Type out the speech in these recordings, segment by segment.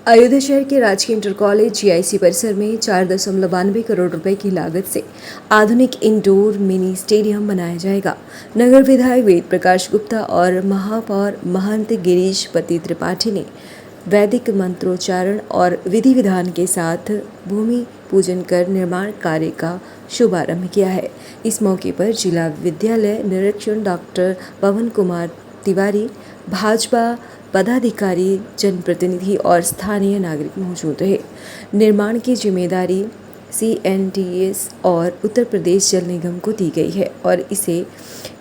अयोध्या शहर के राजकीय इंटर कॉलेज जीआईसी परिसर में 4.92 करोड़ रुपए की लागत से आधुनिक इंडोर मिनी स्टेडियम बनाया जाएगा। नगर विधायक वेद प्रकाश गुप्ता और महापौर महंत गिरीश पति त्रिपाठी ने वैदिक मंत्रोच्चारण और विधि विधान के साथ भूमि पूजन कर निर्माण कार्य का शुभारंभ किया है। इस मौके पर जिला विद्यालय निरीक्षण डॉक्टर पवन कुमार तिवारी, भाजपा पदाधिकारी, जनप्रतिनिधि और स्थानीय नागरिक मौजूद रहे। निर्माण की जिम्मेदारी CNTS और उत्तर प्रदेश जल निगम को दी गई है और इसे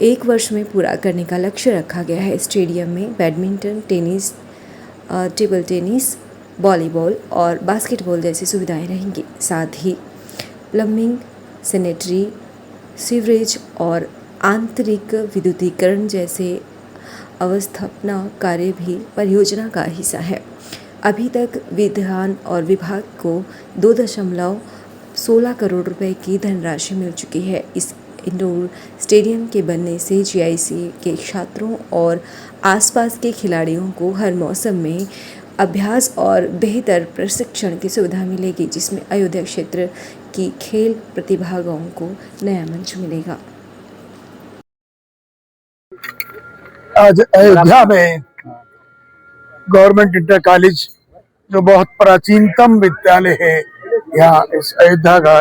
1 वर्ष में पूरा करने का लक्ष्य रखा गया है। स्टेडियम में badminton, tennis, table tennis, volleyball और बास्केटबॉल जैसी सुविधाएं रहेंगी। साथ ही प्लम्बिंग, सैनिटरी, सीवरेज और आंतरिक विद्युतीकरण जैसे अवस्थापना कार्य भी परियोजना का हिस्सा है। अभी तक विधान और विभाग को 2.16 करोड़ रुपए की धनराशि मिल चुकी है। इस इंडोर स्टेडियम के बनने से GIC के छात्रों और आसपास के खिलाड़ियों को हर मौसम में अभ्यास और बेहतर प्रशिक्षण की सुविधा मिलेगी, जिसमें अयोध्या क्षेत्र की खेल प्रतिभागियों को नया मंच मिलेगा। आज अयोध्या में गवर्नमेंट इंटर कॉलेज जो बहुत प्राचीनतम विद्यालय है, यहाँ इस अयोध्या का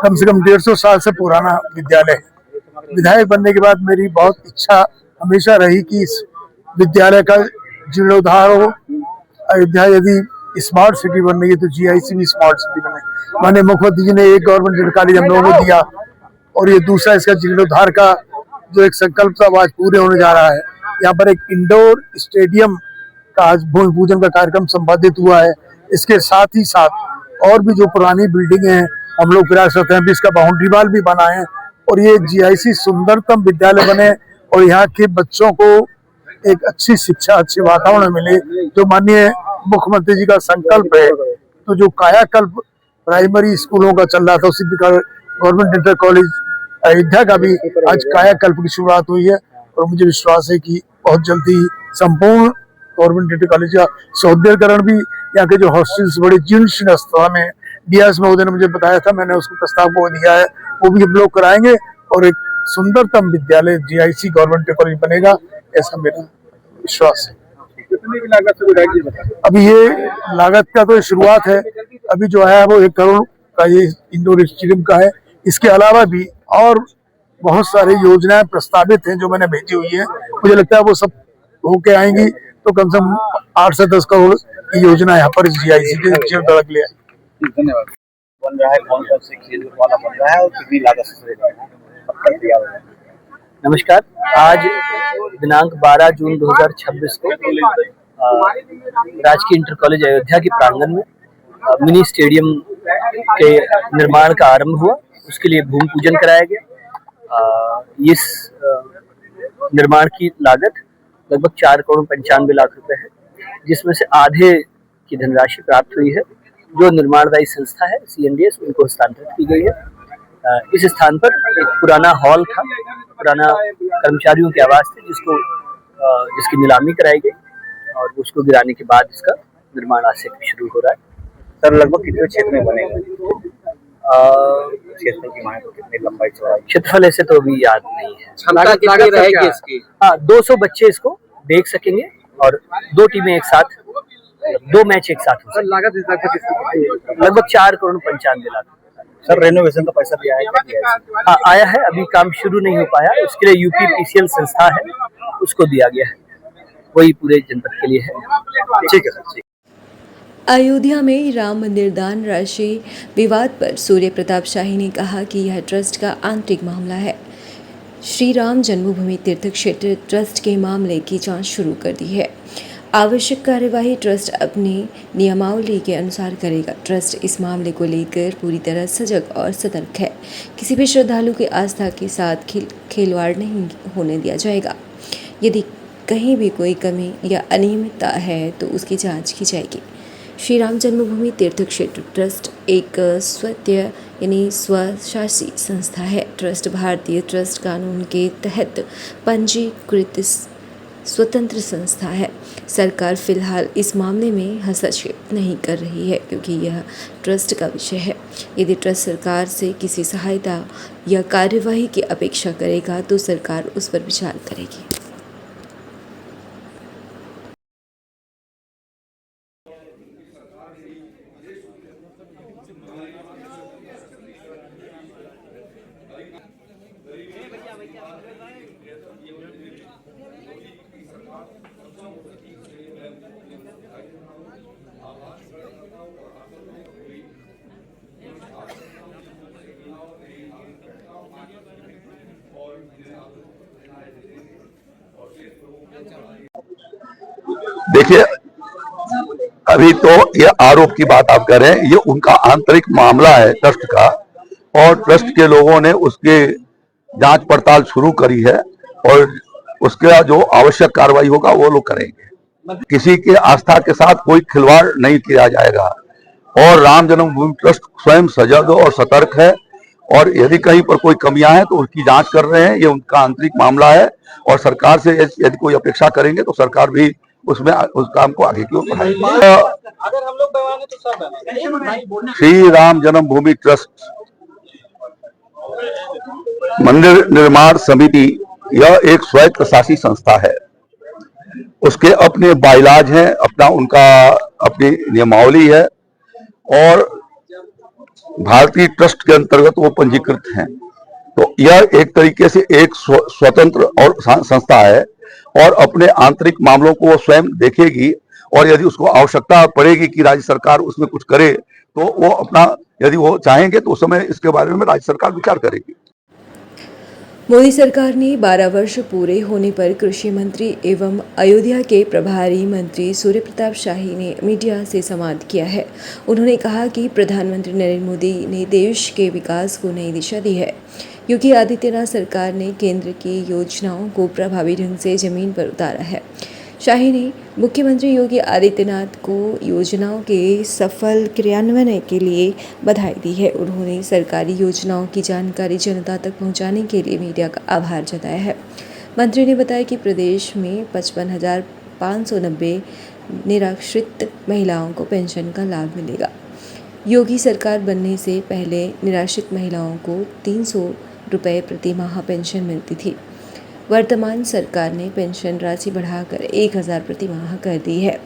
कम से कम 150 साल से पुराना विद्यालय है। विधायक बनने के बाद मेरी बहुत इच्छा हमेशा रही कि इस विद्यालय का जीर्णोद्धार हो। अयोध्या यदि स्मार्ट सिटी बन रही है तो GIC भी स्मार्ट सिटी बने। माननीय मुख्यमंत्री जी ने एक गवर्नमेंट इंटर कॉलेज हम लोगों को दिया और ये दूसरा इसका जीर्णोद्धार का जो एक संकल्प था वो आज पूरे होने जा रहा है। यहाँ पर एक इंडोर स्टेडियम का आज भूमि पूजन का कार्यक्रम संपादित हुआ है। इसके साथ ही साथ और भी जो पुरानी बिल्डिंग है हम लोग प्रयास करते हैं इसका बाउंड्री वॉल भी बनाए और ये GIC सुंदरतम विद्यालय बने और यहाँ के बच्चों को एक अच्छी शिक्षा, अच्छे वातावरण मिले, जो माननीय मुख्यमंत्री जी का संकल्प है। तो जो कायाकल्प प्राइमरी स्कूलों का चल रहा था उसी प्रकार गवर्नमेंट इंटर कॉलेज अयोध्या का भी आज कायाकल्प की शुरुआत हुई है और मुझे विश्वास है कि बहुत जल्दी संपूर्ण गवर्नमेंट इंटर कॉलेज का सौंदर्यीकरण भी, यहाँ के जो हॉस्टल्स बड़े जीर्ण शीर्ण अवस्था में DS महोदय ने मुझे बताया था, मैंने उसको प्रस्ताव को दिया है, वो भी हम लोग कराएंगे और एक सुंदरतम विद्यालय GIC गवर्नमेंट इंटर कॉलेज बनेगा, ऐसा मेरा विश्वास है। कितनी की लागत से अभी ये लागत का तो शुरुआत है, अभी जो है वो 1 करोड़ का ये इंडोर स्टेडियम का है। इसके अलावा भी और बहुत सारी योजनाएं प्रस्तावित हैं जो मैंने भेजी हुई है। मुझे लगता है वो सब होके आएंगी तो कम से कम 8 से 10 करोड़ की योजना यहाँ पर GIC के तक ले आएगी। धन्यवाद। बन रहा है, कौन सा से खेल वाला बन रहा है और कितनी लागत से तैयार हो रहा है? नमस्कार। आज दिनांक 12 जून 2026 को राजकीय इंटर कॉलेज अयोध्या के प्रांगण में मिनी स्टेडियम के निर्माण का आरंभ हुआ। उसके लिए भूमि पूजन कराया गया। इस निर्माण की लागत लगभग 4 करोड़ 95 लाख रुपए है, जिसमें से आधे की धनराशि प्राप्त हुई है जो निर्माणदायी संस्था है CNDS, उनको हस्तांतरित की गई है। इस स्थान पर एक पुराना हॉल था, पुराना कर्मचारियों के आवास थे, जिसकी नीलामी कराई गई और उसको गिराने के बाद इसका निर्माण आज से शुरू हो रहा है। सर, लगभग कितने क्षेत्र में बनेगा? क्षेत्र की मांग, कितनी लंबाई चौड़ाई? क्षेत्रफल ऐसे तो अभी याद नहीं है। लागत कितनी रहेगी इसकी? 200 बच्चे इसको देख सकेंगे और 2 टीमें एक साथ, 2 मैच एक साथ हो सर, लागत लगभग 4 करोड़ 95 लाख। सर, रेनोवेशन का पैसा भी आया है? हाँ, आया है, अभी काम शुरू नहीं हो पाया। उसके लिए UPPCL संस्था है, उसको दिया गया है, वही पूरे जनपद के लिए है। ठीक है सर। अयोध्या में राम मंदिर दान राशि विवाद पर सूर्य प्रताप शाही ने कहा कि यह ट्रस्ट का आंतरिक मामला है। श्री राम जन्मभूमि तीर्थ क्षेत्र ट्रस्ट के मामले की जांच शुरू कर दी है। आवश्यक कार्यवाही ट्रस्ट अपनी नियमावली के अनुसार करेगा। ट्रस्ट इस मामले को लेकर पूरी तरह सजग और सतर्क है। किसी भी श्रद्धालु की आस्था के साथ खिलवाड़ नहीं होने दिया जाएगा। यदि कहीं भी कोई कमी या अनियमितता है तो उसकी जांच की जाएगी। श्री राम जन्मभूमि तीर्थ क्षेत्र ट्रस्ट एक स्वत्य यानी स्वशासी संस्था है। ट्रस्ट भारतीय ट्रस्ट कानून के तहत पंजीकृत स्वतंत्र संस्था है। सरकार फिलहाल इस मामले में हस्तक्षेप नहीं कर रही है क्योंकि यह ट्रस्ट का विषय है। यदि ट्रस्ट सरकार से किसी सहायता या कार्यवाही की अपेक्षा करेगा तो सरकार उस पर विचार करेगी। देखिए, अभी तो ये आरोप की बात आप कर रहे हैं, ये उनका आंतरिक मामला है ट्रस्ट का, और ट्रस्ट के लोगों ने उसके जांच पड़ताल शुरू करी है और उसका जो आवश्यक कार्रवाई होगा वो लोग करेंगे। किसी के आस्था के साथ कोई खिलवाड़ नहीं किया जाएगा और राम जन्मभूमि ट्रस्ट स्वयं सजग और सतर्क है, और यदि कहीं पर कोई कमियां हैं तो उसकी जांच कर रहे हैं। ये उनका आंतरिक मामला है और सरकार से यदि कोई अपेक्षा करेंगे तो सरकार भी उसमें उस काम को आगे की ओर बढ़ाएगी। अगर हम लोग बनवाने तो सब बनवाएंगे। श्री राम जन्मभूमि ट्रस्ट मंदिर निर्माण समिति यह एक स्वायत्त शासी संस्था है। उसके अपने बाइलाज हैं, अपनी नियमावली है और भारतीय ट्रस्ट के अंतर्गत वो पंजीकृत हैं। तो यह एक तरीके से एक स्वतंत्र और संस्था है और अपने आंतरिक मामलों को वो स्वयं देखेगी, और यदि उसको आवश्यकता पड़ेगी कि राज्य सरकार उसमें कुछ करे तो वो यदि वो चाहेंगे तो उस समय इसके बारे में राज्य सरकार विचार करेगी। मोदी सरकार ने 12 वर्ष पूरे होने पर कृषि मंत्री एवं अयोध्या के प्रभारी मंत्री सूर्य प्रताप शाही ने मीडिया से संवाद किया है। उन्होंने कहा कि प्रधानमंत्री नरेंद्र मोदी ने देश के विकास को नई दिशा दी है। योगी आदित्यनाथ सरकार ने केंद्र की योजनाओं को प्रभावी ढंग से जमीन पर उतारा है। शाही ने मुख्यमंत्री योगी आदित्यनाथ को योजनाओं के सफल क्रियान्वयन के लिए बधाई दी है। उन्होंने सरकारी योजनाओं की जानकारी जनता तक पहुंचाने के लिए मीडिया का आभार जताया है। मंत्री ने बताया कि प्रदेश में 55,590 निराश्रित महिलाओं को पेंशन का लाभ मिलेगा। योगी सरकार बनने से पहले निराश्रित महिलाओं को 300 रुपये प्रति माह पेंशन मिलती थी। वर्तमान सरकार ने पेंशन राशि बढ़ाकर 1,000 प्रति माह कर दी है।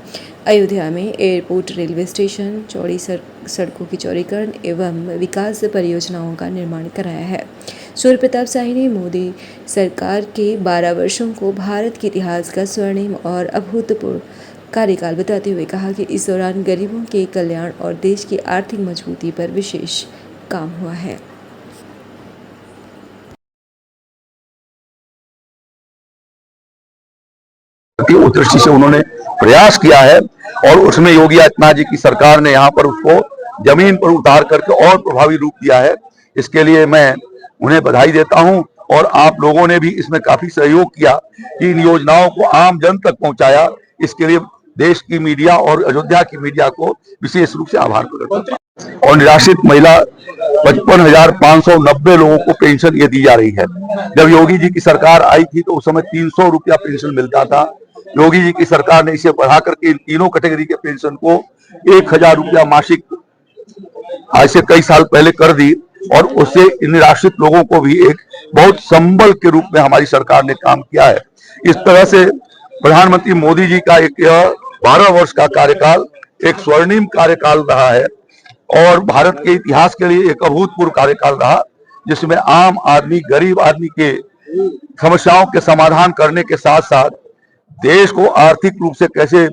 अयोध्या में एयरपोर्ट, रेलवे स्टेशन, चौड़ी सड़कों की चौड़ीकरण एवं विकास परियोजनाओं का निर्माण कराया है। सूर्य प्रताप शाही ने मोदी सरकार के 12 वर्षों को भारत के इतिहास का स्वर्णिम और अभूतपूर्व कार्यकाल बताते हुए कहा कि इस दौरान गरीबों के कल्याण और देश की आर्थिक मजबूती पर विशेष काम हुआ है। उस दृष्टि से उन्होंने प्रयास किया है और उसमें योगी आदित्यनाथ जी की सरकार ने यहाँ पर उसको जमीन पर उतार करके और प्रभावी रूप दिया है। इसके लिए मैं उन्हें बधाई देता हूं और आप लोगों ने भी इसमें काफी सहयोग किया कि इन योजनाओं को आम जन तक पहुंचाया। इसके लिए देश की मीडिया और अयोध्या की मीडिया को विशेष रूप से आभार प्रकट करता हूं। और निराश्रित महिला 55,590 लोगों को पेंशन ये दी जा रही है। जब योगी जी की सरकार आई थी तो उस समय 300 रुपया पेंशन मिलता था। योगी जी की सरकार ने इसे बढ़ा करके इन तीनों कैटेगरी के पेंशन को 1,000 रुपया मासिक आज से कई साल पहले कर दी, और उससे निराश्रित लोगों को भी एक बहुत संबल के रूप में हमारी सरकार ने काम किया है। इस तरह से प्रधानमंत्री मोदी जी का एक 12 वर्ष का कार्यकाल एक स्वर्णिम कार्यकाल रहा है और भारत के इतिहास के लिए एक अभूतपूर्व कार्यकाल रहा, जिसमें आम आदमी, गरीब आदमी के समस्याओं के समाधान करने के साथ साथ देश को आर्थिक रूप से कैसे